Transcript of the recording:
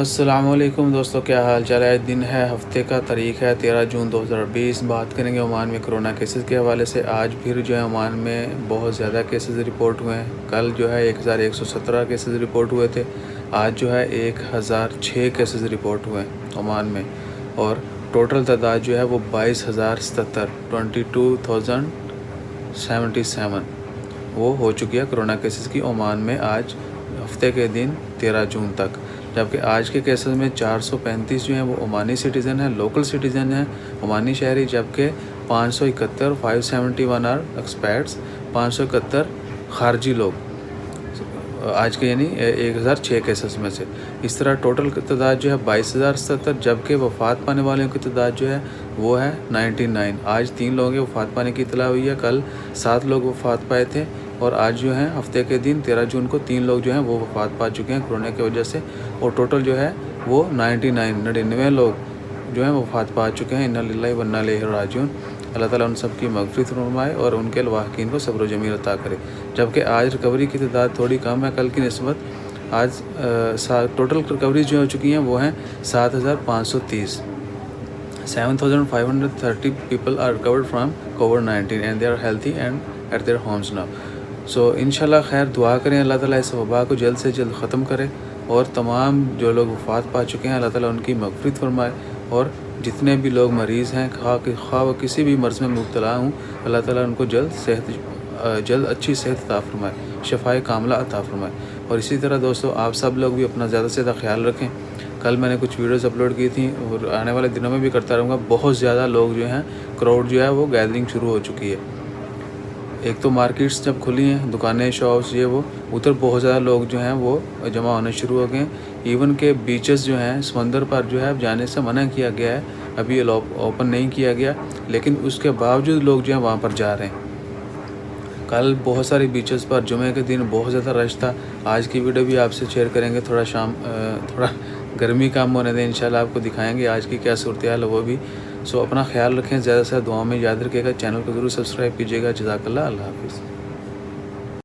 السلام علیکم دوستو، کیا حال چال ہے؟ دن ہے، ہفتے کا تاریخ ہے 13 جون 2020۔ بات کریں گے عمان میں کرونا کیسز کے حوالے سے۔ آج پھر جو ہے عمان میں بہت زیادہ کیسز رپورٹ ہوئے ہیں۔ کل جو ہے 1117 کیسز رپورٹ ہوئے تھے، آج جو ہے 1006 کیسز رپورٹ ہوئے ہیں عمان میں، اور ٹوٹل تعداد جو ہے وہ 22,077 22,077 وہ ہو چکی ہے کرونا کیسز کی عمان میں آج ہفتے کے دن 13 جون تک۔ جبکہ آج کے کیسز میں 435 جو ہیں وہ عمانی سٹیزن ہیں، لوکل سٹیزن ہیں، عمانی شہری، جبکہ 571 571 آر ایکسپیٹس، 571 خارجی لوگ آج کے، یعنی 1006 کیسز میں سے۔ اس طرح ٹوٹل تعداد جو ہے 22,077، جبکہ وفات پانے والوں کی تعداد جو ہے وہ ہے 99۔ آج 3 لوگوں کے وفات پانے کی اطلاع ہوئی ہے، کل 7 لوگ وفات پائے تھے، اور آج جو ہے ہفتے کے دن 13 جون کو 3 لوگ جو ہیں وہ وفات پا چکے ہیں کورونا کی وجہ سے، اور ٹوٹل جو ہے وہ 99 لوگ جو ہیں وفات پا چکے ہیں۔ انا للہ و انا الیہ راجعون۔ اللہ تعالیٰ ان سب کی مغفرت فرمائے اور ان کے لواحقین کو صبر و جمیل عطا کرے۔ جبکہ آج ریکوری کی تعداد تھوڑی کم ہے کل کی نسبت۔ آج ٹوٹل ریکوریز جو ہو چکی ہیں وہ ہیں 7,530۔ 7,530 people are recovered from COVID-19 and they are healthy and at their homes now. سو انشاءاللہ خیر دعا کریں، اللہ تعالیٰ اس وبا کو جلد سے جلد ختم کرے، اور تمام جو لوگ وفات پا چکے ہیں اللہ تعالیٰ ان کی مغفرت فرمائے، اور جتنے بھی لوگ مریض ہیں خواہ وہ کسی بھی مرض میں مبتلا ہوں، اللہ تعالیٰ ان کو جلد اچھی صحت عطا فرمائے، شفائے کاملہ عطا فرمائے۔ اور اسی طرح دوستو آپ سب لوگ بھی اپنا زیادہ سے زیادہ خیال رکھیں۔ کل میں نے کچھ ویڈیوز اپلوڈ کی تھیں اور آنے والے دنوں میں بھی کرتا رہوں گا۔ بہت زیادہ لوگ جو ہیں، کراؤڈ جو ہے وہ گیدرنگ شروع ہو چکی ہے۔ ایک تو مارکیٹس جب کھلی ہیں، دکانیں، شاپس، یہ وہ، ادھر بہت زیادہ لوگ جو ہیں وہ جمع ہونے شروع ہو گئے ہیں۔ ایون کہ بیچز جو ہیں، سمندر پر جو ہے اب جانے سے منع کیا گیا ہے، ابھی اوپن نہیں کیا گیا، لیکن اس کے باوجود لوگ جو ہیں وہاں پر جا رہے ہیں۔ کل بہت ساری بیچز پر جمعہ کے دن بہت زیادہ رش تھا۔ آج کی ویڈیو بھی آپ سے شیئر کریں گے، تھوڑا گرمی کم ہونے دیں، انشاءاللہ آپ کو دکھائیں گے آج کی کیا صورتحال ہے وہ بھی۔ سو اپنا خیال رکھیں، زیادہ سے زیادہ دعاؤں میں یاد رکھیے گا، چینل کو ضرور سبسکرائب کیجیے گا۔ جزاک اللہ، اللہ حافظ۔